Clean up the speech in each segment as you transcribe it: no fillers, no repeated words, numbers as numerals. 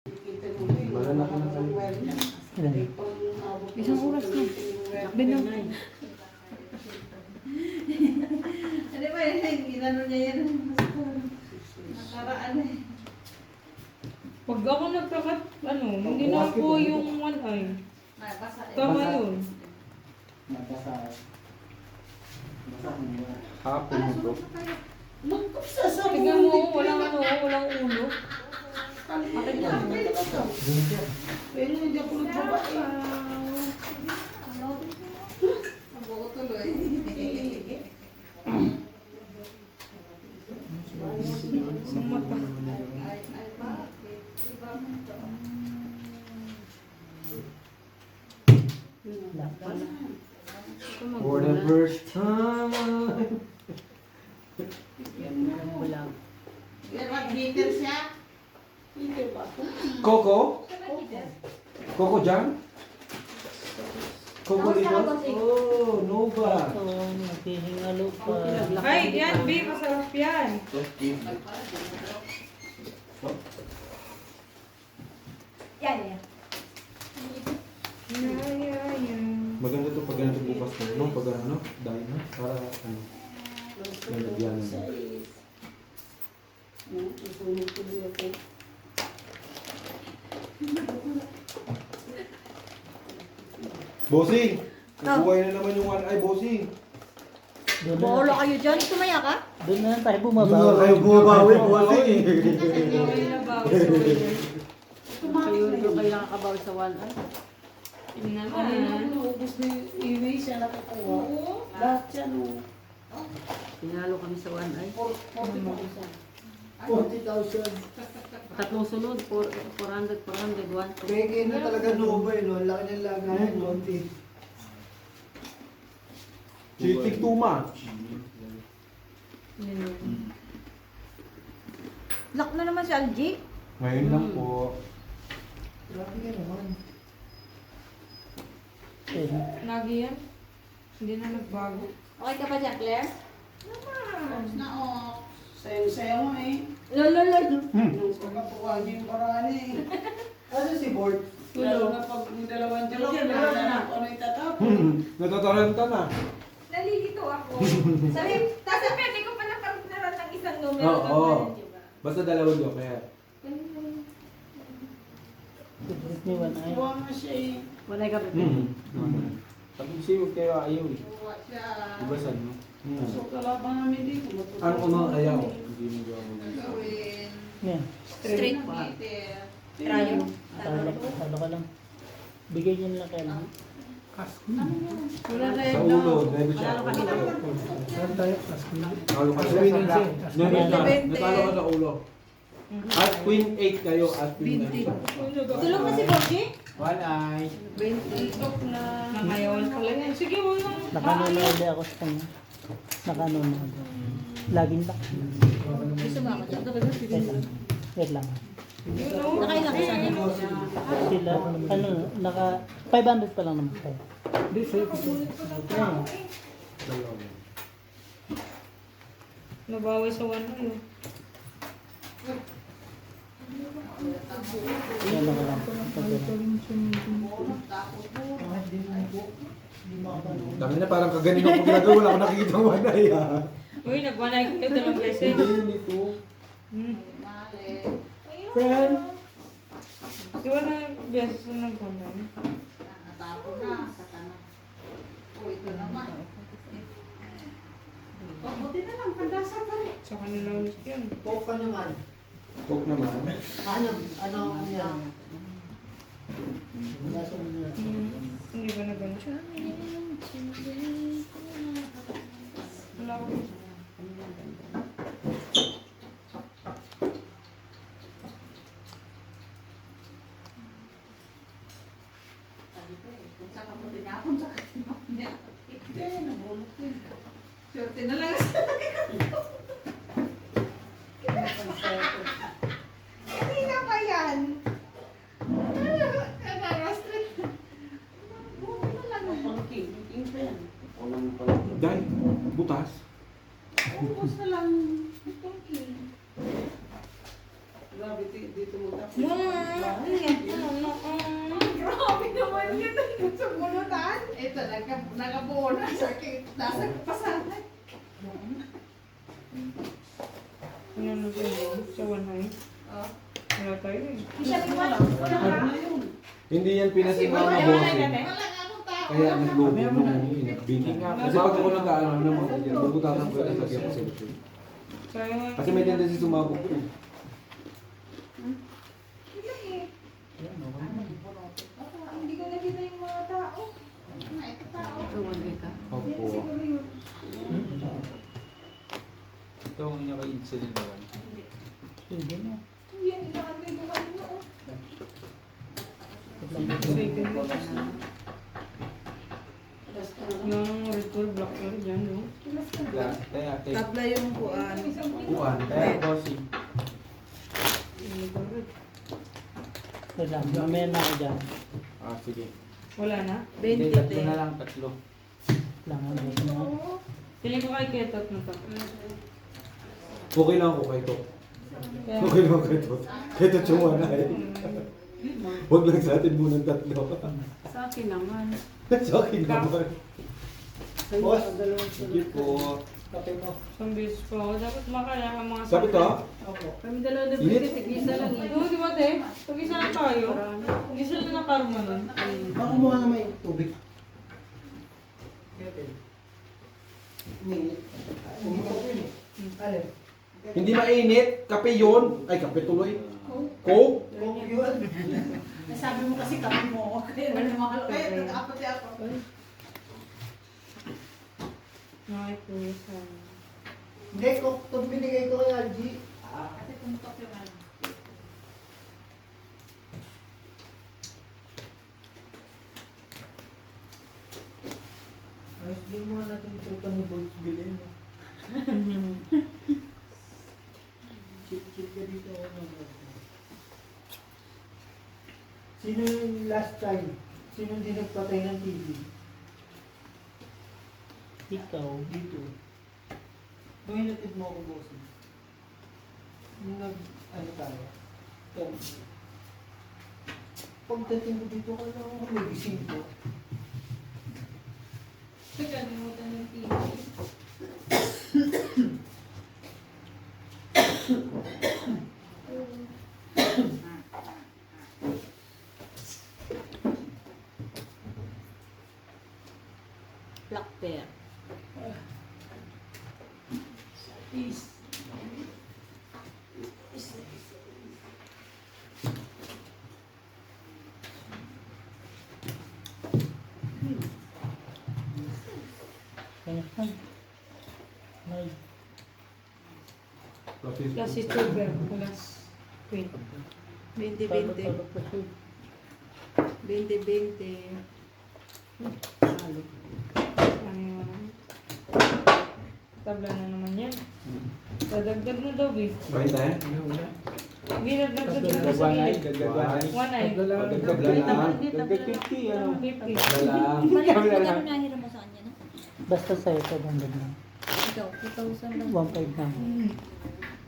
Wala na ka na kayo. Isang oras na. Takbi na. Ano ba yun? Ginano niya yan. Nakaraan eh. Pag ako nagkakat, hindi na ako yung one eye. Nabasa eh. Tama yun. Nabasa. Hapon Ano, mo to. sunod na tayo. Magkapsasabi Tignan mo, walang walang ulo. Akin na. Pero hindi ako nagbabae. Ang buko tuloy. Sa mata. Ay, bakit? Iba mo to. For the first time. Pero mag-bitter siya. Bitter ba ito? Coco? Coco Jam? Coco dito? Oh, Nova. Naghihingalo pa. Ay, yan, B, masarap yan. Yan, yan. Maganda to pag ganito bukas na. No, pag ano, dahil na. Para ano, nalagyan na. Susunod tuloy ako. Bossing! Nabuhay na naman yung one eye, bossing. Doon kayo dyan? Tumaya ka? na lang tayo Doon na bumabawi. kayo bumabawi, bossing. Okay na ba? Kayo kayo nakakabawi sa one eye. Yun Ano, naman. naubos na yung email siya nakakuha. Lahat siya, no. Tinalo kami sa one eye. 40,000. Tatlong sunod, 400, 1. Peke na talaga Nova eh, no? Ang laki ng lagayan, konti. Cheating too much. Lock na naman si Algie. Ngayon lang po. Grabe ka naman. Lagi yan. Hindi na nagbago. Okay ka pa dyan, Claire? Na, oh. Sayo-sayo mo eh. Lolo. Nung pagkapukuha niyo yung paraan eh. Ano si Board? Lalo na pag yung dalawang tulog, wala na ako ano itatapon. Natataranta na. Nalilito ako. Tapos pwede ko pa naparunaran ng isang numero. Oo. Basta dalawang doon, kaya. Ni one eye. Kuha nga siya eh. One eye ka pa. Pag isiwag kayo ayaw eh. Kuha siya. Ibasan mo. So kalaban namin dito. Ano umang ayaw? Hindi mo gawa mo. Gawin. Yan. Straight meter. Talo ka lang. Bigay niyo na lang kayo. Wala red Sa na. ulo, dahil siya. Panalo ka nila. Saan tayo? Talo ka sa black. Natalo ka sa ulo. At Queen 8 kayo, at Queen 9. Tulong na si Boji? One eye. 20 na. Nangayawan pala yan. Sige, wala. Nakanonood ako sa kanya. Nakanonood. Laging lock. Gusto mo ako dyan? Wait lang. Wait lang. Nakailang ka sana. Sila, naka 500 pa lang naman kayo. Nabawi sa one eye. Yan lang lang. Dami na parang kaganin ako ginagawa. Wala akong nakikita ng one eye ha. Uy, nagwanay kayo dalawang beses. Hindi ito. Friend. Di ba na beses na nagwanay? Natapon na. Saka na. O, ito naman. Buti na lang. Pandasa pa rin. Sa kanila ulit yan. Poke ka naman. Poke naman. Ano yan? Hindi ba na ganun siya? Wala ko. Saka mo tinapon. Saka tinapon niya. Ito, nabulok yun. Swerte na lang. Hindi na pa yan. Dahil, butas. Ubus na lang. Itong Grabe, dito mo tapos. Mama! Grabe naman yun. Sa bulutan. Ito, nakabuo na. Nasa pasanay. Ano na ba yun? Sa 1 high? Oh. Wala tayo eh. Hindi yan pinasimaw na bossing. Kaya naglubo nung inagbini. Kasi pag ako nag-ano naman, bubutasan ko yung sasakyan ko sila. Sayang nga. Kasi may tendency sumabog ko. Hindi ko nakita yung mga tao. Ito tao. Opo. Ito ang niya kay insulin naman. Hindi na. Yan, nakatay ko kanina. Second ko kasi. Yung recall block na rin dyan, no? Kaya, ate. Tapla yung kuan. Kuan. Kaya, bossing. Wala, mamaya na ako dyan. Ah, sige. Wala na? Hindi, 20 tatlo na lang, tatlo. Lang ako na. Piling ko kay Ketot na to. Okay lang ako kay Tok. Kaya, Okay lang ako kay Tok. Kay Tok yung na eh. Huwag lang sa atin munang tatlo. sa akin naman. Sa akin naman. Boss, sige po. Kape mo. Isang beses pa ako. Dapat makaya ang mga Sabi to? Opo. Kami dalawa na Init? tig-isa lang eh. Oo, di ba te? Pag-isa lang tayo. Pag-isa lang na karma nun. Baka mo na may tubig. Alin? Hindi mainit. Kape yun. Ay, kape tuloy. Coke? Coke yun. Sabi mo kasi kape mo. Kaya wala mahal. Kaya nag-apati ako. Nakikita. Hindi, Coke. Ito binigay ko kay Algie. Kasi tuntok yung ano. Ayos din mo natin ito ni Bolts bilhin mo. Chip ka dito. Sino yung last time? Sino hindi nagpatay ng TV? Ikaw. Dito. Nung hinatid mo ako, bossing. Nung ano tayo? Pagdating mo dito, kala ko may gising ko. Kalimutan yung TV. Black bear. Kaya ka. May. Kasi silver plus queen. 20-20. 20-20. Ano yun? Tabla na naman yan. Dadagdag na daw, eh. Right na eh? Hindi, dadagdag na daw sa gilid. One eye. Dagdag lang. Dagdag 50, ano? 50. Dagdag lang. Nahira mo sa kanya, no? Basta sa'yo ito bang ganun. Ikaw, 2,000 lang. 1.5 lang.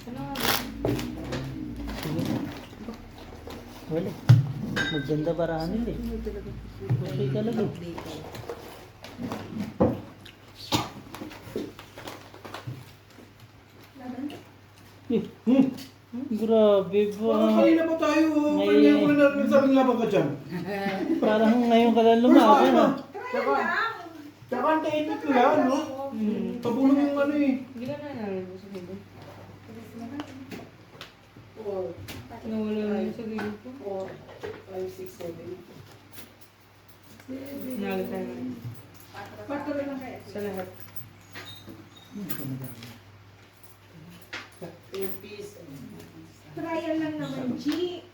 Ano nga ba? Sige. Wala. Maganda barahan eh. Okay talaga. Grabe ba? Kanina pa tayo. Kanina ko na nagsabing laban ka dyan. Parang ngayon ka lang lumaban ah. Tsaka ang tainit ko yan, no? Pabulong yung ano eh. Hindi ka na nalalo sa gilid. Nawala na yun sa gilid ko. 4, 5, 6, 7. Nalita na. Patuloy lang kaya. Sa lahat. Earpiece. Trial lang naman, G.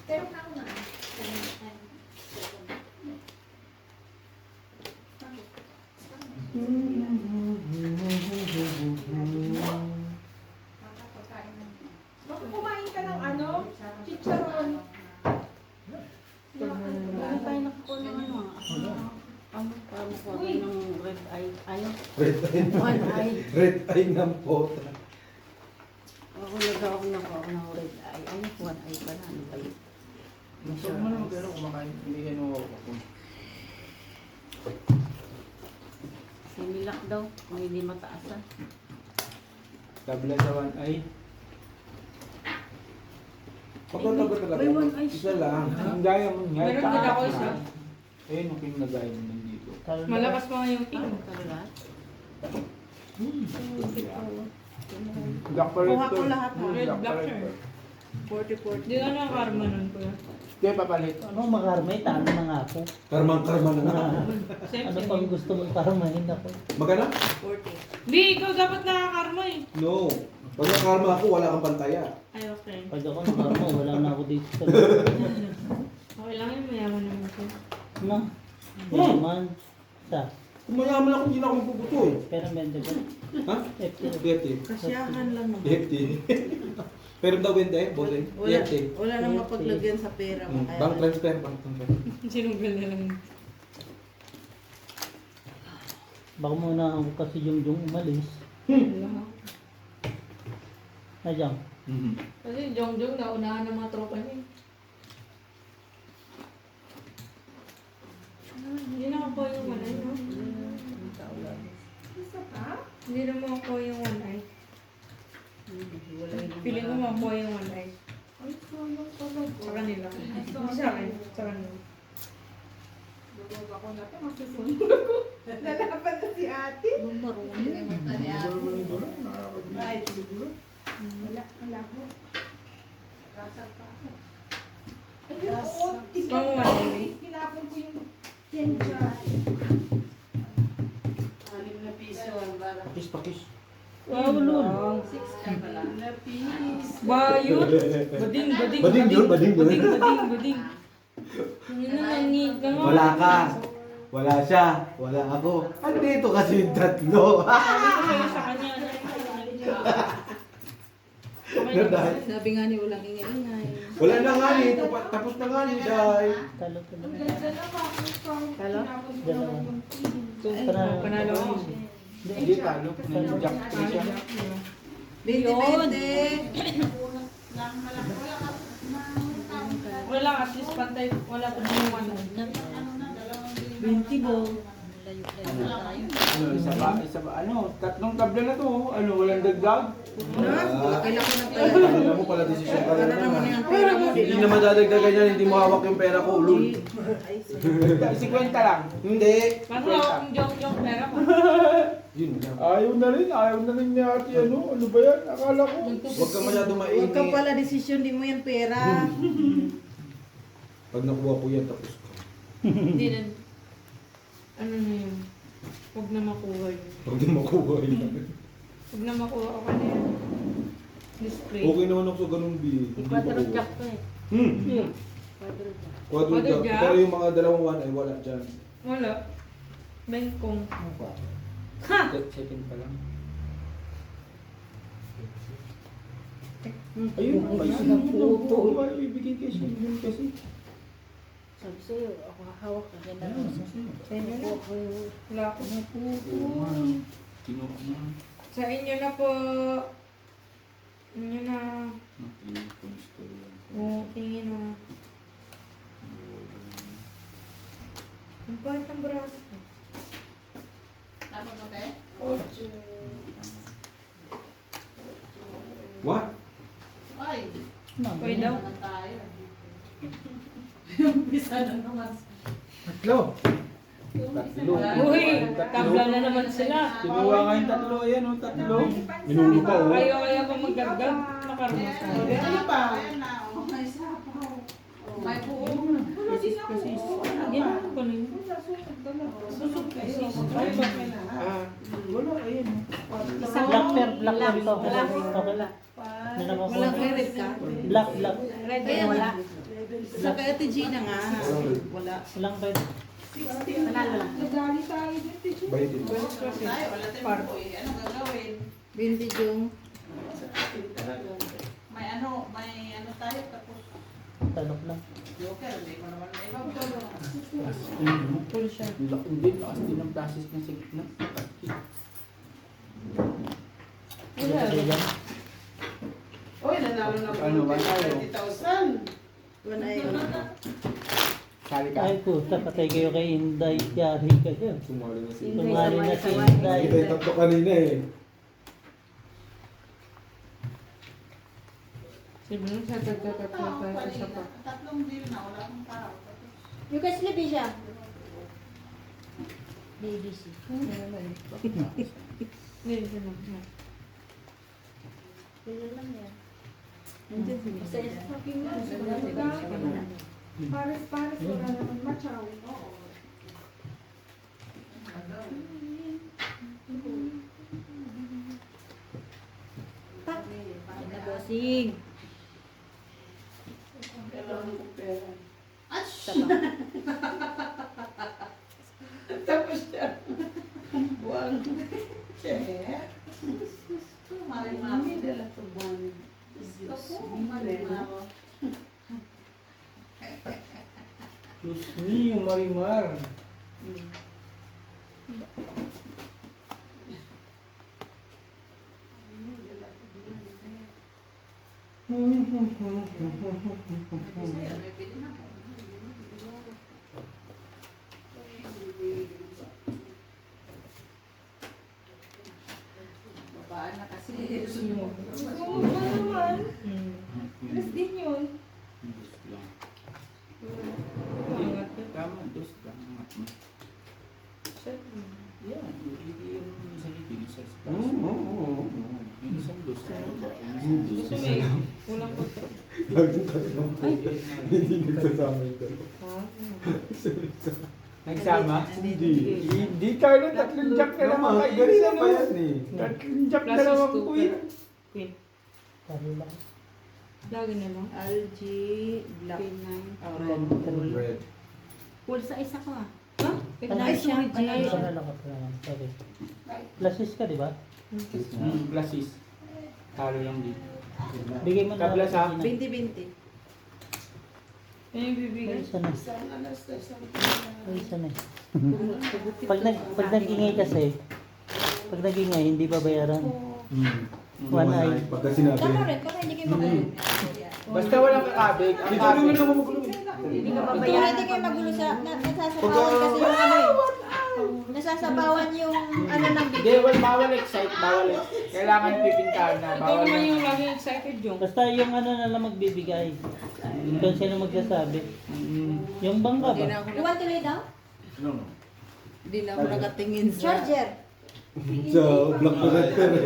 Pero na ako na. Baka kumain ka ng ano? Chicharon. Ano tayo nakakuha ng ano ah? Ano? Parang kuha ng red eye. Ayaw. Red eye. One eye. Red eye ng pota. Ako nag-ako na ako red eye. Ano, one eye pa na. Ano ba yun? Gusto mo naman pero kumakain. Hindi yan ako. Similak daw. Kung hindi mataas ah. Tabla sa one eye. Pagkatagot talaga. May one eye Isa lang. Ang gaya mo nga. Meron din ako isa. Ayun, yung pinagaya mo nandito. Malakas pa nga yung king. Ano talaga? Black pa rin Kuha to. ko lahat, ha? Red, Black black, pa rin sir. to. 40-40. Di ka na karma nun po yan. Kaya papalit. Ano makarmay, talo na nga ako. Karma na nga. Same, Ano same. pang gusto mong karmahin ako? Magana? 40. Di, ikaw dapat nakakarma eh. No. Pag nakarma ako, wala kang pantaya. Ay, okay. Pag ako nakarma, wala na ako dito sa Okay lang yun, mayaman naman siya. No? Yaman. Sa. Kung mayaman ako, hindi na ako magpuputo eh. Pero bende ba? Ha? FT. Bete. Kasyahan lang naman. Bete. Pero daw bende, bote. Wala, Bete. wala nang mapaglagyan sa pera mo. Kaya Bank transfer, bank transfer. Sinunggal na lang. Baka muna ako kasi yung umalis. Ayan. Kasi Jongjong naunahan ng mga tropa niya. Hindi na ako yung one eye, no? Hindi na ako yung one eye. Piling ko makuha yung one eye. Sa kanila. Hindi sa akin. Sa kanila. Lalaban na si ate. Ay, siguro. Wala ko. Rasal pa ako. Ayun, oo. Pang one eye. Kinapon ko yung yan dyan. Pakis. Wow, lul. Bayot. Bading. Bading yun, bading yun. Bading. Yung nanangig ka nga. Wala ka. Wala siya. Wala ako. Andito kasi yung tatlo. Sabi ko sa'yo sa kanya. Okay na ba? sabi nga ni walang ingay-ingay. Wala na nga ni. Tapos na nga ni, Day. Talo. Talo? Panalo. Panalo ako. Hindi talo. Jack pa siya. 20-20. Wala, at least pantay. Wala pa din yung one eye. 20 go. Ano, isa ba, ano, tatlong tabla na to, ano, walang dagdag. Kailan ko na pala. Alam mo pala, desisyon ka Para na naman naman. yung pera mo. Hindi naman dadagdagan yan, hindi mo hawak yung pera ko, ulul. 50 lang. Hindi. Kaso akong Jongjong pera ko. Yun lang. Ayaw na rin ni ate, ano ba yan? Akala ko. Huwag ka masyado Huwag ka mainit. pala desisyon, di mo yan pera. Pag nakuha ko yan, tapos ka. Hindi na. Ano na yun? Huwag na makuha yun. Pag di makuha yan. Huwag na makuha ako na yan. Display. Okay naman ako sa ganun, B. Hindi Quadro makuha. jack to eh. Quadro jack. Quadro Quadro jack. jack? Pero yung mga dalawang one ay wala dyan. Wala. Bengkong. Second pa lang. Ayun, may sinuputo. Wala ibigay kayo siya. Yun kasi. Sabi sa'yo, ako hawak ka dyan na. Sa inyo na. Wala ako na po. Kinuha mo. Sa inyo na po. Inyo na. Oo, tingin na. Ang pahit ang braso ko. What? Pwede daw. Tatlo. Uy, tabla na naman sila. Kinuha nga yung tatlo. Ayan o, tatlo. Minulo pa, oh. Ayaw pa magdagdag. Nakarmas ka. Ano pa? May buo. Ganyan ko na yun. Susok kayo. Ay, ba? Wala, ayan o. Black pair to. Okay lang. Walang credit ka. Black. Kaya wala. Sa kay Ate Gina nga. Wala. Walang red. Panalo lang. Nagali tayo dito. Bayitin. Par. Ano gagawin? 20 yung. May ano tayo tapos Talok lang. joker, hindi mo naman na ibang Full siya. Laki din. Lakas din ang plastic na sa gitna. Wala. Ayan. Uy, nanalo na po. Ano ba tayo? 20,000. Wala yun. Sali ka. Ay po, patay kayo kay Inday. Yari kayo. Sumali na si Inday. Tumali na si Kita Inday. yung tatlo kanina eh. Sabi nung sa tatlo tayo isa pa. Tatlong deal na, wala akong tao. Yung kay Sleepy siya. BBC. Hindi, ito na. Ganyan lang yan. Sa fucking Paris, wala naman machaw. Yan na, bossing. Kailangan ko pera. Isa pa. Tapos siya. Buwan. Kaya. Mari-mari. Dala ko buwan. Ako, mari-mari. Diyos niyo, Marimar. Babaan na kasi. Oo, naman. Tres din yun. Angat yun. Tama, dos lang. Yan, hindi yung isang itig, isa sa yung isang dos. Gusto mo eh. Kulang ko ito. Laging tatlong po. Hindi nagsasama ito. Ha? Nagsama? Hindi. Hindi tayo ng tatlong jack na naman Naman, kayo. ganyan pa yan eh. Tatlong jack na Plus naman is two. po yun. Queen. Talo lang. Lagi na lang. LG, black. Red. Full sa isa ko ah. Ha? Ay, sorry, Jay. Talo lang ako lang. Sorry. Plasis ka, di ba? Plus is. Talo lang din. Bigay mo na. Tabla sa- 20-20. Yan yung Ay, bibigay. isa na. Isang alas na isang Ay, isa na. Pag nag-ingay kasi, pag nag-ingay, hindi babayaran. One eye. Pagka sinabi. Tama rin, kaya hindi kayo magaling. Basta walang kakabig. Ang Dito naman kabig. ako magulo. Hindi ka babayaran. Hindi kayo magulo sa, nasasabawan kasi yung ano eh. Nasasabawan yung ano ng Hindi, bawal excite, bawal excite. Kailangan pipintahan na, Ikaw bawal. naman yung lagi excited yung. Basta yung ano na lang magbibigay. Kung sino magsasabi. Yung bangka ba? You want to lay down? Hindi na ako nakatingin sa... Charger. Sa black connector eh.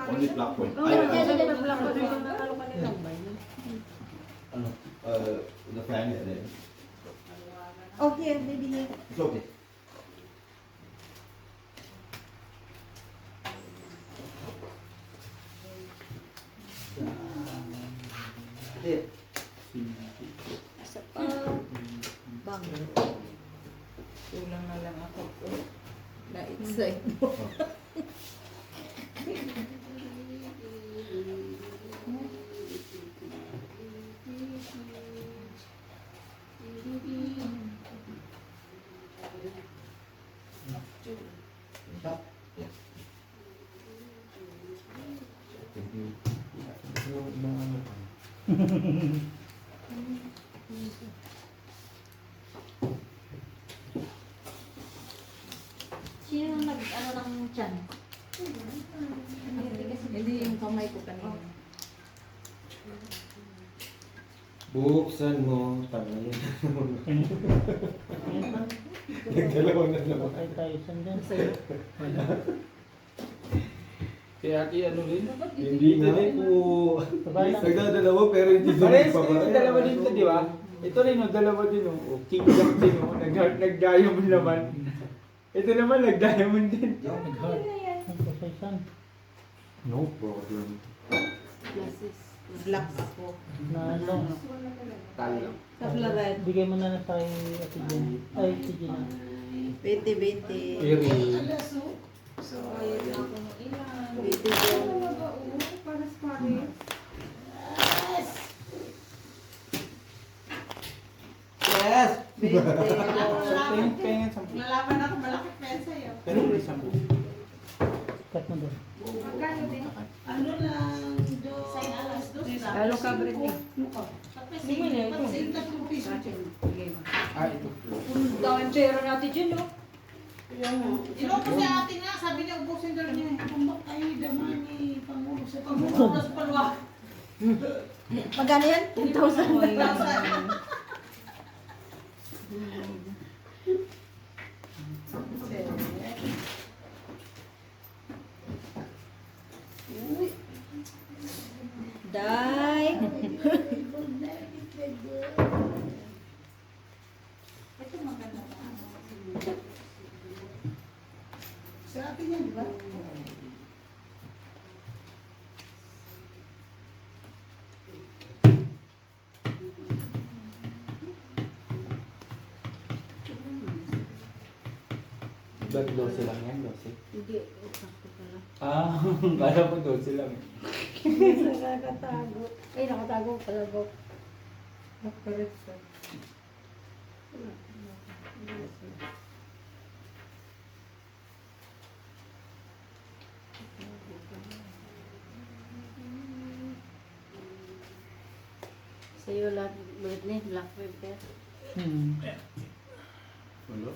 Only black point. Oo, charger na black ko rin. The fan is there. Oh, here, baby here. It's okay. Isa pa. Bang. Kulang na lang ako. Na-excite mo. Sino nang ano ng tiyan? Hindi yung kamay ko kanina. Buksan mo. Tangay. Nagdalawa na naman. Ay, tayo saan dyan? Kaya ati ano rin? Hindi na po. Nagdadalawa pero hindi Parehas pa kayo, dalawa din ito, di ba? Ito rin, oh, dalawa din. Oh. King Jack din, oh. Nag-diamond naman. Ito naman, nag-diamond din. Ang pasaysan. No problem. Black ako. Nalo. Talo lang. Tabla red. Bigay mo na lang sa kay Ate Jen. Ay, si Jen. 20-20. Iri. alas oh. So, Ayun na ako ng ilan. 20-20. Pares-pares. Yes! 20. Pengen sa Nalaman ako malaki pen sa'yo. pero may sampu. Cut mo doon. Ano lang, dos, Lalo ka, Britney. Hindi mo na ito. Ah, ito. Ang daming pera natin dyan, no? Ilong ko si ate nga, sabi niya, ubusin daw niya. Kumbak tayo, damani, pangulo sa pangulo, tas palwa. Magkano yan? 10,000. Day. Sa atin yan, di ba? Ba't 12 lang yan? 12? Hindi, sakto pala. Ah, kala ko 12 lang. Nakakatago. Ay, nakatago pala ko. Nakaretsa. Sa'yo lahat, Britney, black pepper. Wala.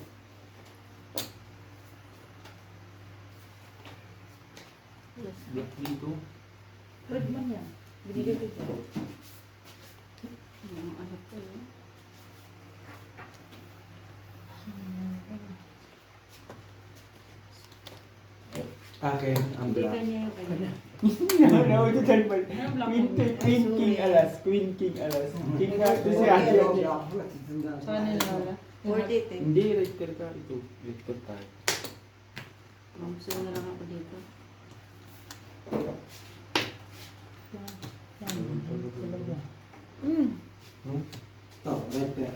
Black dito. Red man yan. Binigay ko ito. Ano po yun? Akin, ang Hindi black. kanya yung kanya. Ano, ito dyan ba? Queen King alas. Queen King alas. King nga ito si Ate. Saan nila? 40. Hindi, red card ka ito. Red card tayo. Gusto na lang ako dito. Oh, red pair.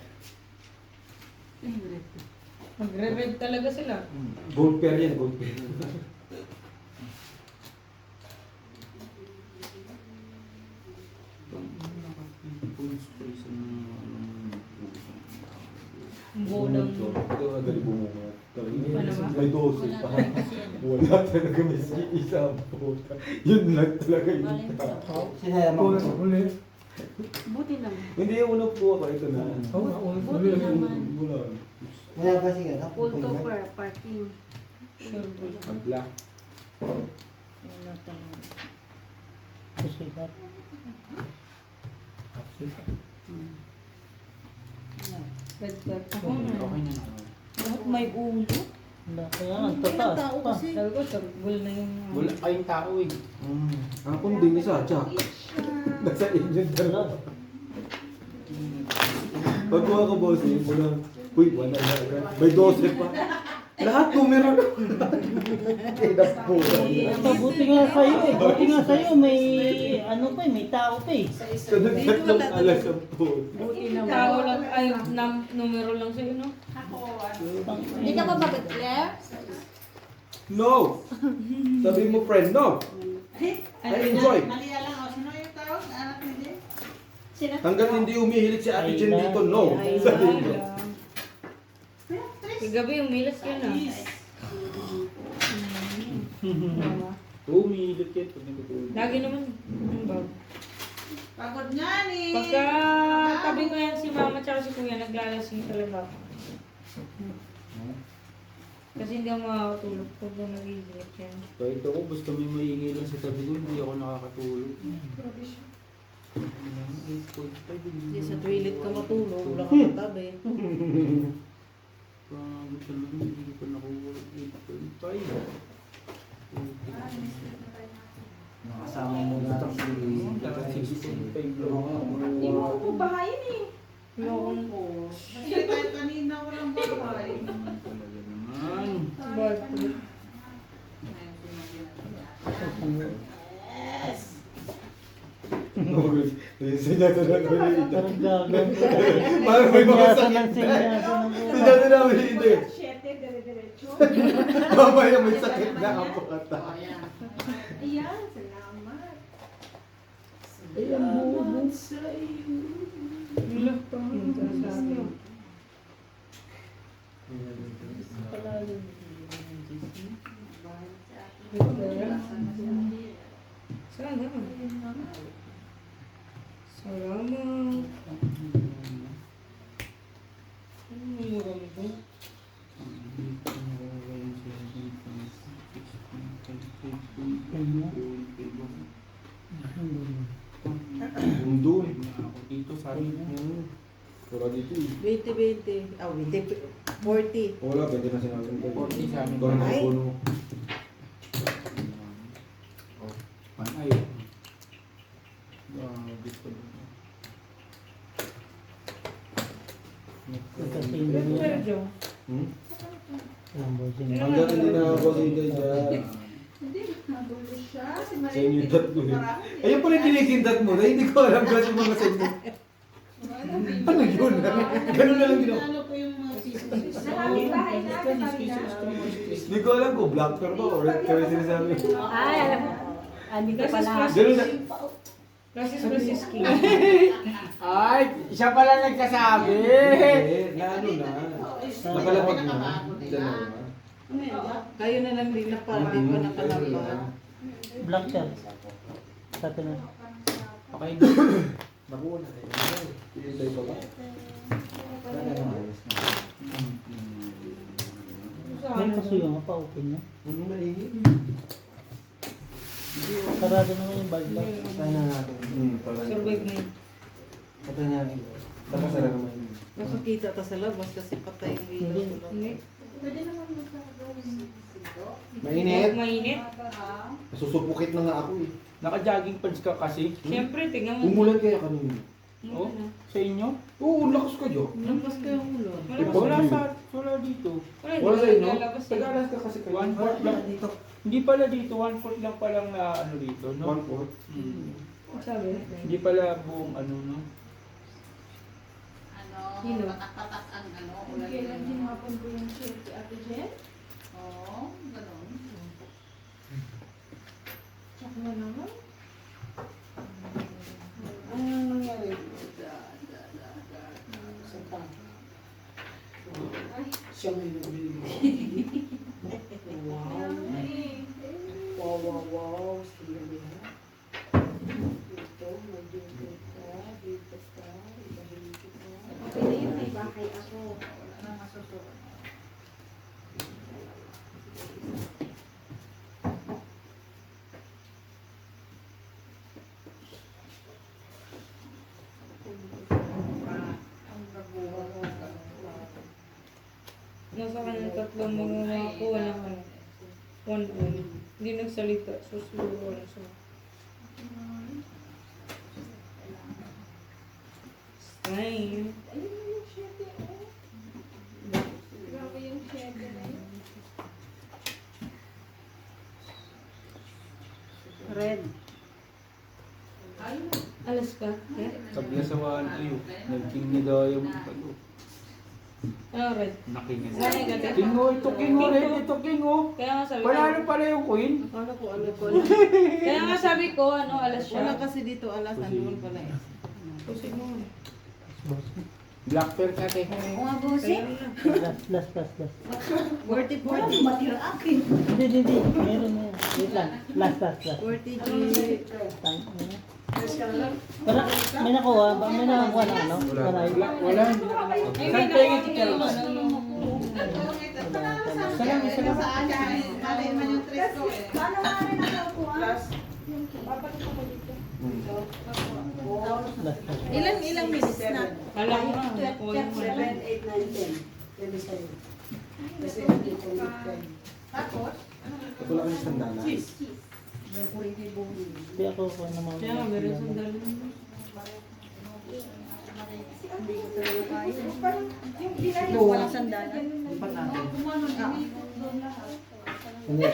Magre-red talaga sila. Gold pair yan, gold pair. Ang bolang. Ito ang galing bumunga. Ano ba? May 12 pa. Wala talaga may isa ang puta. Yun lang talaga yung tao. Ulit. Buti lang. Hindi yung unang po ako, ito na. Buti naman. Wala. Wala ba siya? Full topper, parking. Ang black. Wala talaga. Kusikat. Red card. Ako Okay na. na. Bakit may ulo? Wala, kaya ang tataas pa. Sabi ko, sargul na yung... Wala kayong tao eh. Ang kunding isa, Jack. Nasa inyo dalawa. Pagkuha ko boss eh, muna, uy, wala na agad. May 12 pa. Lahat numero na. Kaya po. Ito, buti nga sa'yo eh. Buti nga sa'yo, may ano pa eh, may tao pa eh. Tatlong alas ang po. Buti naman. Tao lang, ay, numero lang sa'yo, no? Hindi ka pa mag-declare? No! Sabi mo friend, no? I enjoy. Maliya lang, o sino yung tawag? Anak ni Jay? Sino? Hanggat hindi umihilig si Ate Jen dito, no. Sabi mo. Kagabi, umilas ka na. Oo, umihilit yan pag nagtutulog. Lagi naman. Ang bag. Pagod niya ni. Pagka tabi ko yan si mama tsaka si kuya, naglalasing talaga ako. Kasi hindi ako makakatulog pag nag-iisip yan. Kahit ako, basta may maingay lang sa tabi ko, hindi ako nakakatulog. Hindi sa toilet ka matulog, wala ka katabi. Pagod talaga, hindi ko nakuha. 8.5. Nakasama mo na si 6.5 Hindi mo ako bahayin eh. Ayoko na. Kasi kahit kanina walang bahay. Talaga naman. Bag. Sinyasa na ko yung ito. Parang gagang. Parang may mga Sinyasan sakit ng sinyasa ng Sinyasa na may ito eh. 7, dire-diretso. Mamaya may sakit na ang pata. Ayan, salamat. Salamat sa iyo. Wala pa. Sa akin. Saan naman? Salamat. Ano yung maraming? Doon. Dito sa amin. Wala dito eh. 20. Ah, 40. Wala, pwede na sinabi ko. 40 sa amin. Ito na Ay. puno. Panay. Gusto mo. Pero Joe, Hmm? Lamborghini. Hanggang hindi na ako si Inday dyan. Sa inyo tatlo eh. Ayun pala tinikindat mo na, hindi ko alam kasi mga sa inyo. Ano yun? Ganun na lang ginawa. Ano po yung mga pieces? Hindi ko alam kung black pearl ba o red pearl sinasabi. Ay, alam mo. Hindi ka pala. Ganun na. Francis King. Ay, siya pala nagsasabi. Eh, na ano na. Nakalapag na. Dalawa. Ano yan? Kayo na lang din na parang di pa nakalapa. Black shirt. Sa atin na. Okay. Nakuha na eh. Hintay pa ba? May pasuyo nga pa, open na. Mainit. Sarado naman yung bag bag. Sana natin. Survive na yun. Kata natin. Tapasara naman. Nakakita ta sa labas kasi patay yung Hindi. ilaw. Hindi. Mainit. Mainit. Susupukit na nga ako eh. Naka-jogging pants ka kasi. Siyempre, tingnan mo. Umulan kaya kanina. Oh, sa inyo? Oo, lakas ka dyan. Lampas kayo ang ulo. Wala dito. Wala sa inyo? Lalabas eh. Taga-alas ka kasi kayo. 1/4 lang. Hindi pala dito, 1/4 lang palang na ano dito, no? 1/4. Sabi? Hindi pala buong ano, no? Sino? Patak-patak ang ano. ulan Kailan yun. hinapon ko yung shirt si Ate Jen? Oo, ganun. Check mo naman. Anong nangyari? Siya may nabili. Wow. Sila nila. Dito, mag-dito ka. Dito ka. Ibahili kita. Okay na yun, may bahay ako. Wala na masusunod. Nasa kanyang tatlong mga nakakuha ng ano. 1 Hindi nagsalita. So, siguro wala siya. Fine. Ayun yung shirt eh. Grabe yung shirt na yun. Red. Alas ka? Eh? Sablasawaan kayo. Nagking ni daw yung ano. Ano, red? Naking Sanay ka din? Kingo, ito kingo rin, ito kingo. Kaya nga sabi ko. Panalo pala yung queen. Akala ko alam ko. Kaya nga sabi ko, ano, alas siya. Wala kasi dito alas. Ano pala eh. Pusin mo. Black pearl ka te. Oo nga, bossing. Last. 40. Matira akin. Hindi. Meron na yan. Wait lang. Last. 40 G. Wala, may nakuha ba? May nakakuha na ano? Wala. Wala, hindi na ako. Saan tayo nga teacher? Salamat. Sa akin, malay man yung tres ko eh. Paano nga rin ako Plus, Babalik ako dito. Last. Ilang minutes na? Alam mo na, nakuha yung mga. 8, 9, 10. Pwede sa'yo. Kasi dito ulit 10. tapos, Ito lang yung sandala. Hindi ako ko naman. Kaya nga, meron sandali. Hindi ko talaga kaya. Yung pinahin No, walang sandala. kumano, dinipot doon lahat. Hindi.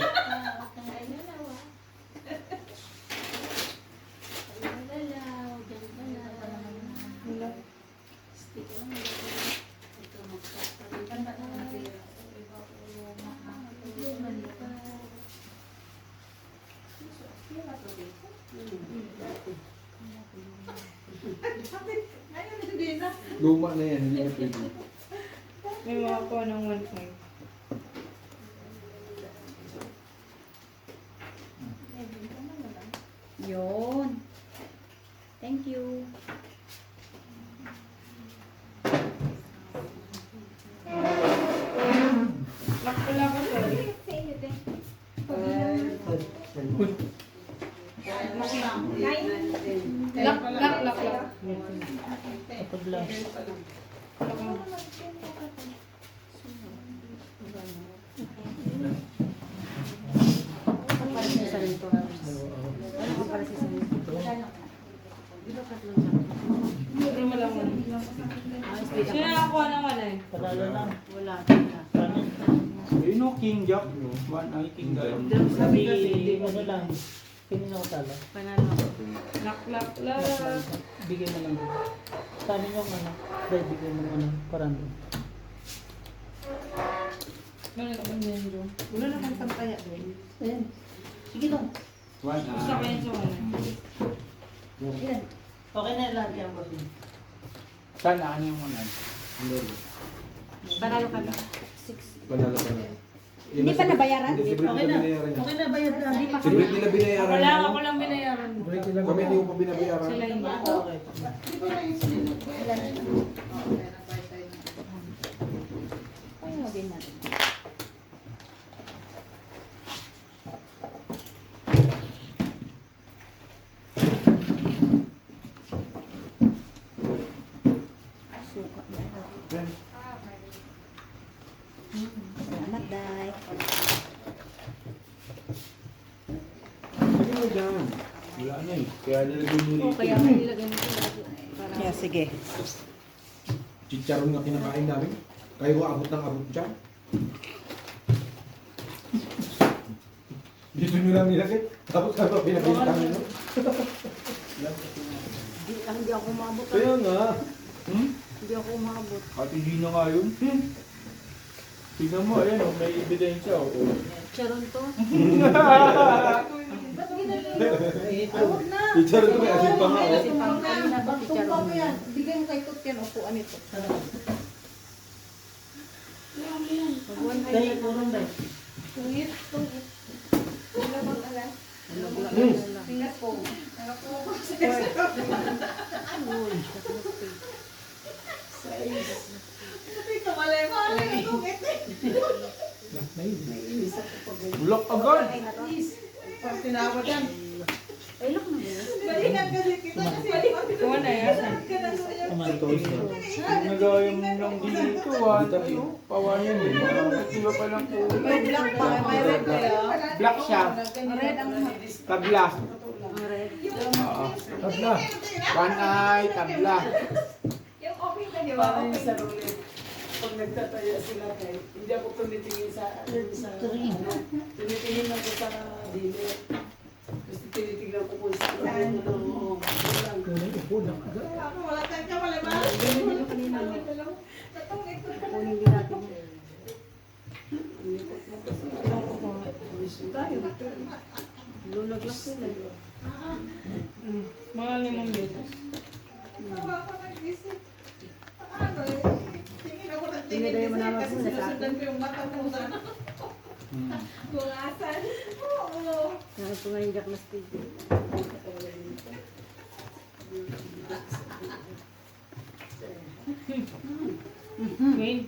Ayun, hindi na. Luma na yan, hindi na pwede. May makakuha ng 1.5. Yun. Thank Thank you. Lock pala ka to. Sa inyo, te. Lock. Kapag lang. Pero malaman. Sino nakakuha ng wala eh? Palalo lang. Wala. Yun o, King Jack. One eye King Jack. Sabi, ano lang. Kanina ko tala. Panalo. Lock. Bigay mo lang. Sabi nyo ano. Dahil bigay mo ano. Parang. Ano na kami nyo? Wala naman pampaya doon. Sige lang. One Gusto ko eye. yun sa wala. Okay na lahat yan, boss. Sana ano yung one eye? Panalo ka na. Panalo pa na. Hindi pa nabayaran? Hindi, libre nila binayaran yan. Okay na bayad na. Hindi pa Libre nila binayaran yan. Ako lang binayaran. Kami hindi ko pa binabayaran. Sila hindi. Okay. Ay, lagyan natin. Suka na. Salamat, Day. Sige mo dyan. Wala na eh. Kaya nilagay mo rito. Kaya may nilagay mo ito. Para... Yeah, sige. Chicharon nga kinakain namin. Kayo ko abot ng abot dyan. Dito nyo lang nilagay. Tapos ka ba pinabintang nyo? Hindi ako umabot. Kaya nga. Hindi ako umabot. Ate Gina nga yun. Tingnan mo, ayan o, may ebidensya o. Charon to. Chicharon ko may asin pa nga. oh. Kanina ba si Charon? Bigay mo kay Tutyan, upuan ito. Dahil, purong dahil. Bulak agad. Pag tinawag yan. Ay, look na yun. Kuha na yan. Kumantos na. Nagayam lang dito ah. Pawayan eh. Di ba palang po? May black pa, may red kaya. Black siya. Red ang Tabla. Ang red. Oo. Tabla. One eye, tabla. parang yung sa rulit. Pag nagtataya sila kay, hindi ako tumitingin sa tinitingin lang ko sa dili. Kasi tinitingnan ko kung saan ano. Wala tayong kamali ba? Ganyan yung kanina. Kunin din natin yun. Lulaglas sila. Mga 5 beses. Tinidaya mo naman po sa akin. ko yung mata ko sana. Kaya ito nga yung Jack Mastig. Queen.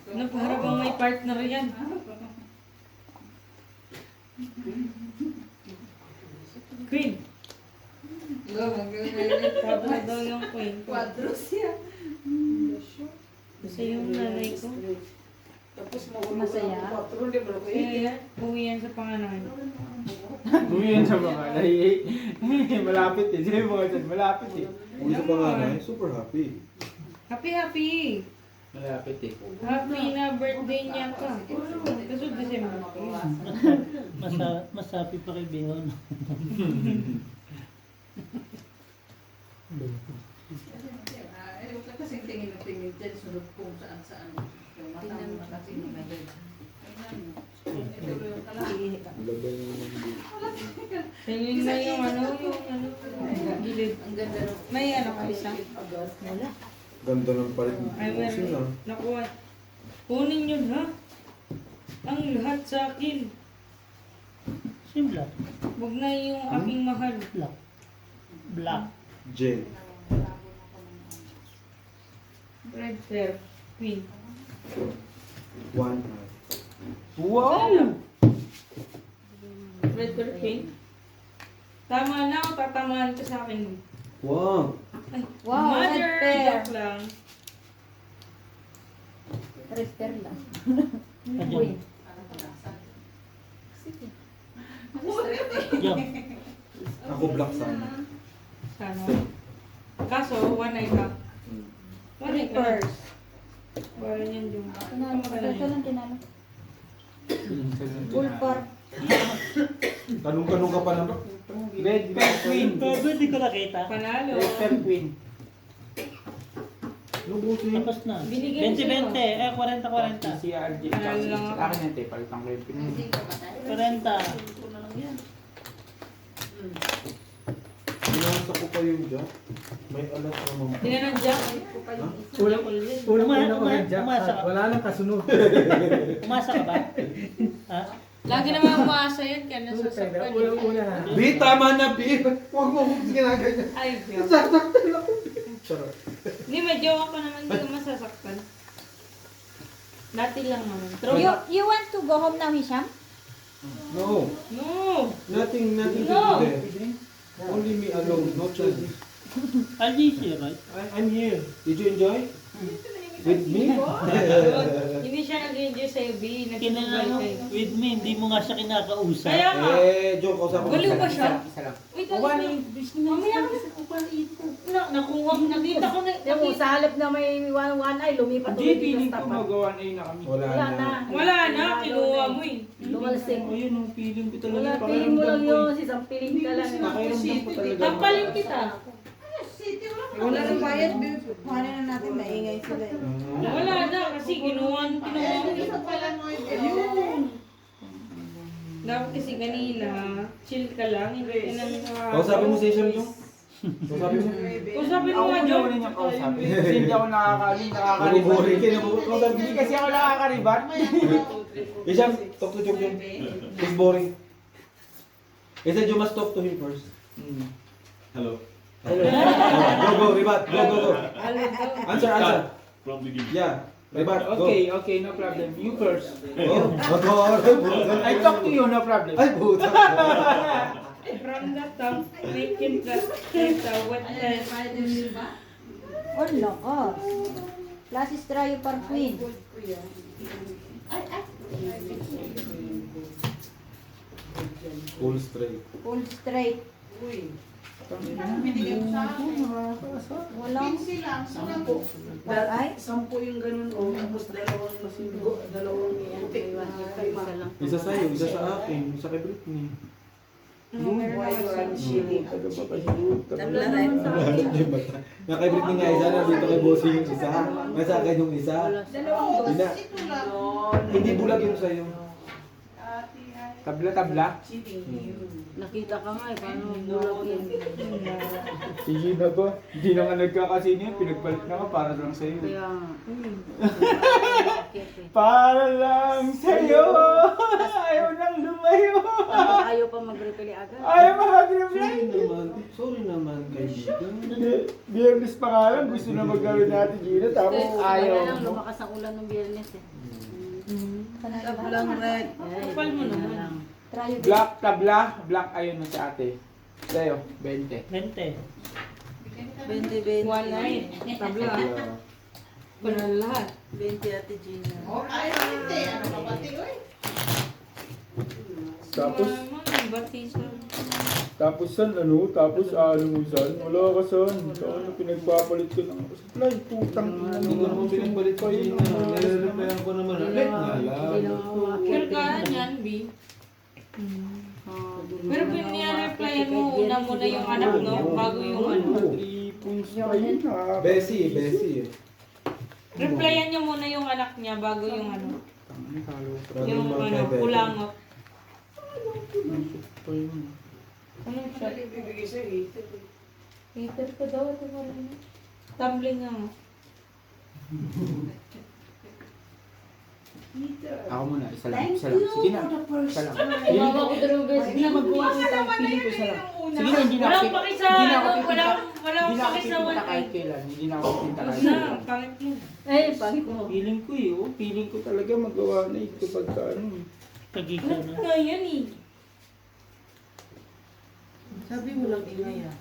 Ano para bang may partner yan? Queen. Quadro daw yung queen. siya. Kasi yung nanay ko. Tapos magulo Masaya? ko. Patro, di ba ko Kaya uwi yan sa pangalan. Uwi yan sa mga lahi. Malapit eh. Sino yung mga dyan? Malapit eh. Kung isa pa nga na, super happy. Happy! Malapit eh. Happy na birthday niya ka. Kasi December. Mas happy pa kay Beo. No? Kasi tingin na tingin dyan, sunod kung saan-saan. Yung mata mo na kasi nagagay. Tingin na yung gilid. Ang ganda ng May ano ka isa? Wala. Ganda ng palit ng Ay, pusin ah. nakuha. Kunin nyo na. Ang lahat sa akin. Simple. Huwag na yung aking mahal. Black. Black. Jen. Red pair. Queen. 1. Wow! Red pair, queen. Tama na o tatamaan ka sa akin. Wow. Ay, Wow, mother, red pair. joke lang. Rester lang. Ayun. Yo. Ako black sana. Sana. Kaso, one eye ka. One eye ka. First. Para niyan yung... Tinalo. Ito lang tinalo. Red Full par. Tanong-tanong ka pa naman. pair queen. Bago hindi ko nakita. Panalo. Red pair queen. Lubusin. Tapos na. Binigyan 20-20. Eh, 40-40. Si RJ. Panalo lang ako. Sa akin yan, te. Palitan ko yung pin. 40. Pinasa ko pa yung jack. May alat naman. Tinanadya. Umasa ka. Wala nang kasunod. Umasa ka ba? Ha? Lagi naman umasa yun, kaya nasasaktan yun. Bi, tama na, Bi. Huwag mo akong ginaganyan. Ay, Diyo. Sasaktan ako. Charot. Hindi, may jowa ka naman, hindi ka masasaktan. Dati lang naman. True. You want to go home now, Hisham? No. No! Nothing to do No. there. Only me alone, no children. RGC, right? I'm here. Did you enjoy? With me? Hindi siya nag-enjoy sa'yo, B. Nagtutubay Kinano, kayo. with me, hindi mo nga siya kinakausap. Kaya nga. Joke ako sa Galiw ba siya? Isa lang. Wait, ano ba yun? Mamaya ka nakuha, nakita ko na. Yung sa halip na may one eye, lumipat Hindi, ulit feeling sa ko tapat. magawan ay na kami. Wala Wala na. na. Wala na, kinuha mo eh. Lumalsik. Ayun, ang feeling ko talaga. Wala, feeling mo lang Pakiramdam ko yun. Isang feeling ka lang. Pakiramdam ko talaga. Tampalin kita. Wala nang bayad, babe. Kuhanin na natin, maingay sila. Wala na, kasi kinuha mo. Ayun. Dapat kasi kanina, chill ka lang. Hindi namin Kausapin mo si Isham yung? Kausapin mo? Kausapin mo Ako nga, na John. ulit yung kausapin. Kasi hindi ako nakakaribat. Nabuboring ka, kausapin Hindi mo. kasi ako nakakaribat. Isham, talk to Jom Jom. He's boring. He said you must talk to him first. Hello. Go, Ribat. Go. Answer. From the beginning. Yeah. Ribat, go. Okay, no problem. You first. Oh, I talk to you, no problem. Ay, puta. From the top, make it the what the... Oh, lakas. Classes try par queen. Full straight. Full straight. Binigay mo sa akin. Walang 15 lang, sampo. ay. 10 yung ganun o. Tapos dalawang yan. Isa sa'yo, isa sa akin, isa kay Britney. Nga kay Britney nga isa, nandito kay Bossy yung isa. Nga sa akin yung isa. Dalawang Ina, ito lang. hindi bulag yung sa'yo. Tabla. Nakita ka nga eh, paano bulag yan. Sige na ba? Hindi na nga nagkakasino yun. Pinagbalik na ka para lang sa'yo. Kaya Para lang sa'yo. Ayaw nang lumayo. ayaw pa mag-reply agad. Ayaw mag-reply. Sorry naman, kaibigan. Biyernes pa nga lang. Gusto na maglaro natin Gina. Tapos ayaw Kaya lang mo. lumakas ang ulan ng biyernes eh. Lang red. Kapal mo naman. Try you. Black, tabla. Black ayun mo sa ate. Sa'yo, 20. 20. 20. One night. Tabla. Wala lahat. 20 Ate Gina. Ay, hindi. Ano ba pati, oy? Tapos, Tapos, tapos ano mo san? Wala ka san. Ano pinagpapalit ko ng supply. Putang ina Hindi ko naman pinagbalit ko yun. Nire-replyan ko naman. Alek nga lang. sure ka yan, B. Pero pinire-replyan mo, una muna yung anak, no? Bago yung ano. 3 points pa yun ha. Bessie. Replyan niyo muna yung anak niya bago yung ano. Yung ano, kulangot. Anong shot? Bibigay sa'yo Hater ka daw, ito pa rin. Tumbling nga mo. Ako muna, isa lang. Sige na. Isa lang. Tumama ko talaga. Hindi na magawa ko ito. Piling ko isa lang. Sige na, hindi na Walang ako. paki sa Hindi na ako ano, pipinta. walang Hindi na ako paki sa pipinta 1 kahit eye. kailan. Hindi na ako pipinta Huwag kahit na, kailan. pangit mo. Eh, pangit mo. Feeling ko eh, oh. Feeling ko talaga magawa na ito pagka ano. Pag-ikaw Ano na. nga yan eh? Sabi mo lang ingay ah.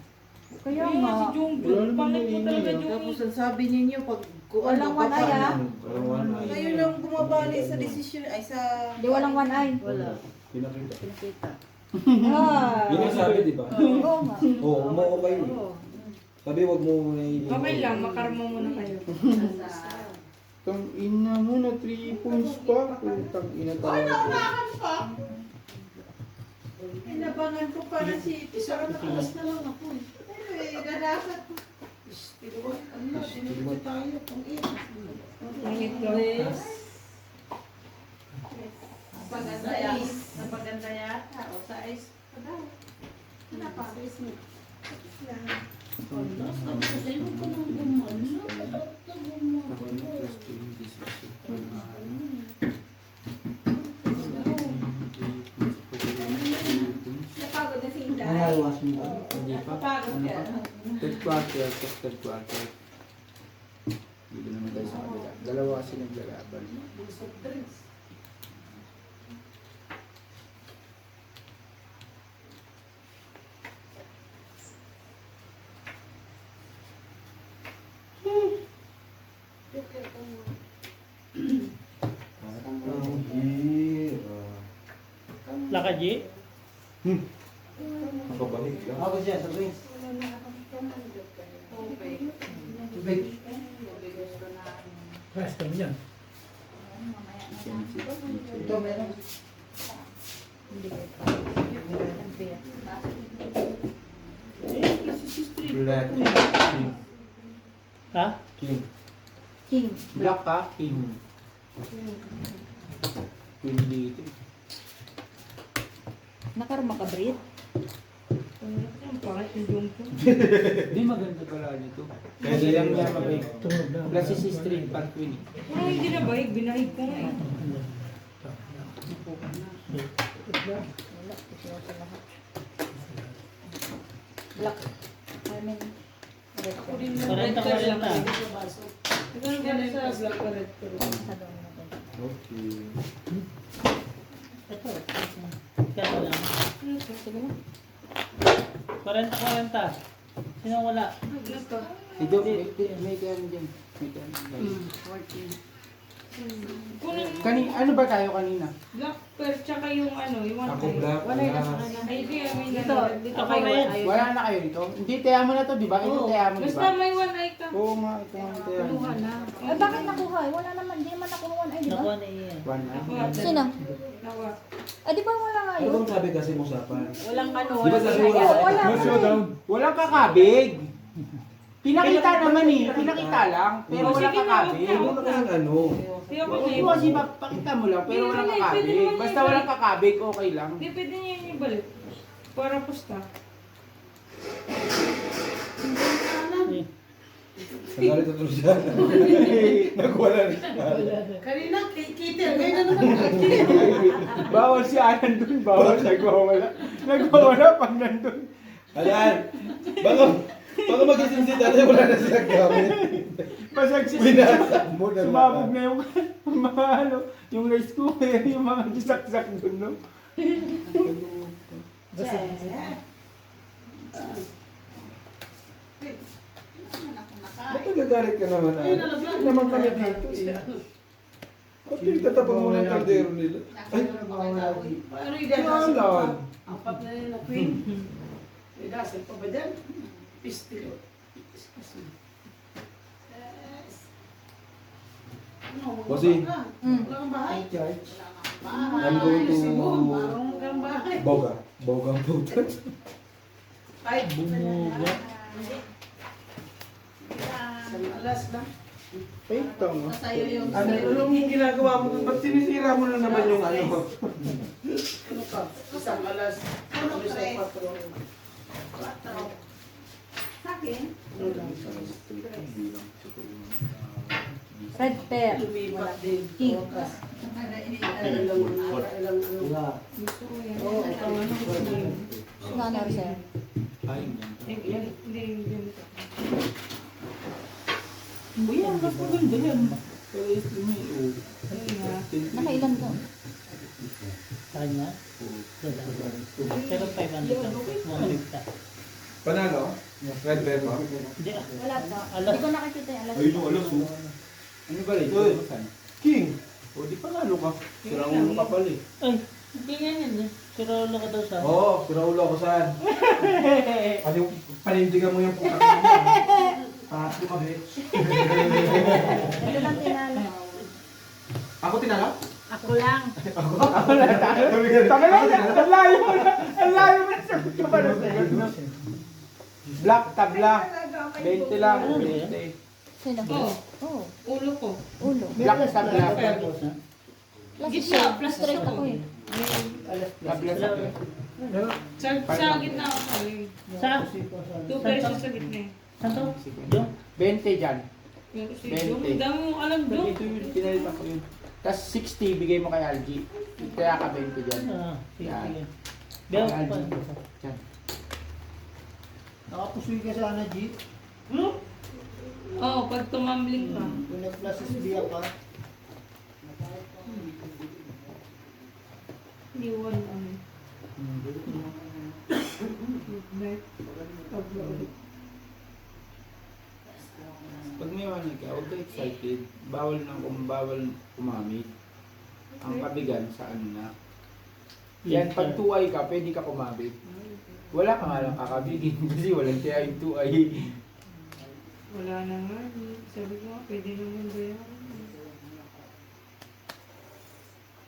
Kaya Kaya nga si nga. Jungkook, Wala naman pangit mo maingay, talaga ah. Jungkook. Tapos ang sabi ninyo pag Walang one eye, ah. Parang wala. Kayo lang bumabali sa desisyon ay sa Di walang one eye. wala. Pinakita. Pinakita. Ah. Yun ang sabi, di ba? Oo nga. Oo, umuo kayo. Oo. Sabi, wag mo naiinit. Okay lang, makarma muna kayo. Tang ina mo na 3 points pa. Tang ina Ay, tayo. naunahan pa. Inabangan ko para si Isa na alas na lang ako eh. Eh, dadasan ko. Tinuwan, ano, sinunod tayo. Pang Pangit daw. Napaganda yata. O sa ice. Napag-ice mo. Ano, sabi ko sa'yo, huwag ka nang gumano. Napagod na si Inday. Nalawas mo ba? Hindi pa. Napagod ka. Third quarter, third quarter. Dito naman tayo sa kabila. Dalawa kasi naglalaban. Ang hira. Lakad, G? Nakabalik lang. Ako siya, sa rin. Rest kami yan. Ito meron. Black. Ha? King. King. Black ka, king. Queen dito. Nakarma ka, Brit? Ang pangit ni Jungkook. Hindi maganda pala dito. Kaya Kasi lang niya mag Tunog na. Plus si street part queen. Pero hindi na bahig, binahig ko nga eh. Black. I mean, red ka. Karenta, karenta. Ikaw na sa black or red ko. Okay. Ito. Kaya lang. Sige na. 40. Sino wala? Ito, may kaya dyan. May kaya dyan. Kunin mo. Ano ba tayo kanina? Black pearl, tsaka yung ano, yung one Ako eye. black. Wala na sa Wala. kanila. Ay, di, may Dito, nanonood. dito Ako kayo. red. Ayun. Wala na kayo dito? Hindi, taya mo na to, di ba? Ito Oo. taya mo, di Basta ba? may one eye ka. Oo nga, ito nga taya mo. Kuha na. Eh, bakit nakuha? Wala naman. Di naman nakuha one eye, di ba? Nakuha na iyan. One na. Nakuha. Sino? Nakuha. Ah, di ba wala nga Ano yun? bang sabi kasi mo usapan? Walang ano, Di ba sabi mo Oo, wala No nga eh. showdown. Walang kakabig. Pinakita naman eh. Pinakita lang. Pero Oh, walang sige na, kakabig. wag Ano kasing ano? Di ako Hindi niya. kasi pakita mo lang, pero walang Pwede kakabig. naman Basta yun. walang kakabig, okay lang. Di, pwede niya yung ibalik. Para pusta. Nagalit na siya. Nagwala na siya. Kanina, kitil. Ngayon na naman. Bawal si Alan dun, bawal. Nagwawala. Nagwawala pag nandun. Ayan. Baka magising si tatay, wala na silang gamit. Pasag si Binasa mo na sumabog na yung mga ano, yung rice cooker, yung mga gisaksak dun, no? Ba't nagagalit ka naman? Ay, hindi naman kami dito eh. Ba't pinagtatapang mo ng kaldero nila? Ay, Ano yung Alan. dadasan? Apat na yun na queen. May dasal pa ba dyan? Pistilo. Ano, Bossing. wala kang bahay? Charge. I'm going to Marunong kang bahay. Boga. Bogang puta. Ay, Bumuga. alas na. Ay, tama. Sa'yo yung Ano yung ginagawa mo? Ba't sinisira mo na naman yung ano? ano ka? Isang alas. Ano isang patro? Sa akin? Red pear. Lumipat din. King. Gusto ko yan. Oo, ito ano gusto ko yun. Nga na, sir. Hindi, hindi. Yan, mas maganda yan. Pero ito mo eh. Ayun nga. Nakailan to? Sa kanya? Pero 500 lang. Mga ligta. Panalo? Red bear mo? Hindi ah. Wala pa. Alas. Hindi ko nakikita yung alas. Ayun yung alas, oh. Ano ba rin? Uy. King! O, di panalo ka. Sira ulo ka pala eh. Ay, Hindi nga yan eh. siraulo ka daw sa... Oo, sinaulo ako saan? Panindigan mo yung pukat mo. Pangatlo ka, bitch. Ito lang tinalo. Ako tinalo? Ako lang. Ako na tayo. Tama lang yan. Ang layo mo na. Ang layo mo na. Sagot ka ba na sa'yo? Black, tabla. 20 lang. 20. Sino? Oo. Oh, Ulo ko. ulo. Black, tabla. Plus Gitna, siya. plus Straight ako. ako eh. Tabla, tabla. Sa gitna ako saling. Sa? 2 pesos sa gitna eh. Saan to? Yung? 20 dyan. Yung kasi 20. yung dami mong alam Pero doon. ito yung pinalit ako yun. Tapos 60 bigay mo kay Algie. Kaya ka 20 dyan. Ah, sige, Yan. sige. Beo pa. Dyan. Nakapusoy ka sana, G. Oo, pag tumambling ka. Kung nag-plus SBA pa. Iwan ano. Midnight. Tabla ulit. Pag may manig ka, huwag ka excited. Bawal kumamit. Ang kabigan sa ano na. Yan, pag tuway ka, pwede ka kumabit. Wala ka nga lang kakabigin kasi walang tiya yung tuway. Wala na nga. eh. Sabi ko nga, pwede naman ba yan?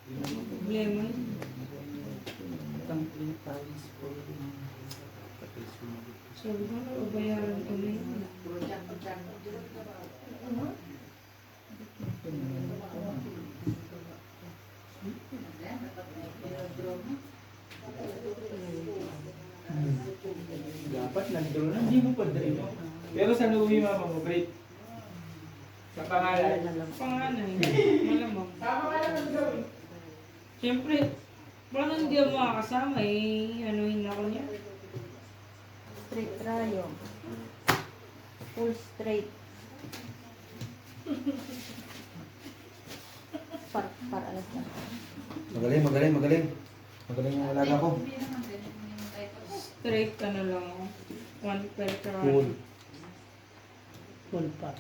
Problema yun. Sabi ko nga, babayaran ko na yun. Dapat nandun na, hindi mo pa dream. Pero sa uwi mama mo, great. Sa pangalan. Panganay. Malamang. Siyempre, paano hindi ako makakasama eh? Anuhin ako niya. Straight rayo. Full straight. Par alas na. Magaling, magaling, magaling. Magaling yung alaga ko. Straight ano lang ako. 1 per card. Cool. Full pa.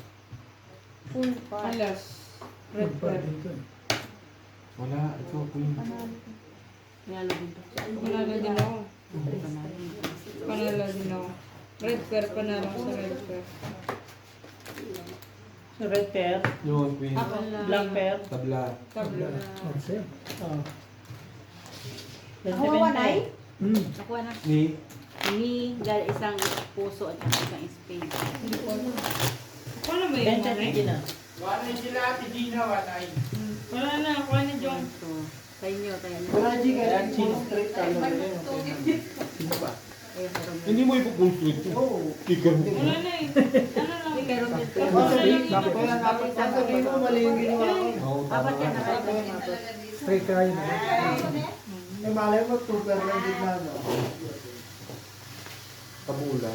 Full par. Alas. Red per. Wala, ito, queen. Panalo din ako. Panalo din ako. Red per, panalo ko sa red per. So, red pair, Yun, queen. black pair. Tabla. Tabla. Oh. Ako wanay? Nakuha na Ni? ni isang puso at isang spade. Hindi ko alam. Paano ba yun? Bench at Manay? Gina. Wala sila, Ate Gina, wala. Wala na, kuha na John. So, sa inyo, kaya na. Wala, G. Kaya Ayan, full straight ka. Sino ba? Eh, meron Hindi mo ipupunsuit. Oo. Kika mo. Wala na eh. Ano lang? meron din. Sakto yan, dapat sasabihin mo, mali yung ginawa ko. Oo, tama Apat yan, ka. nakailan. Straight ka yun. Eh, malay mo, 2 per lang din na. Kabula.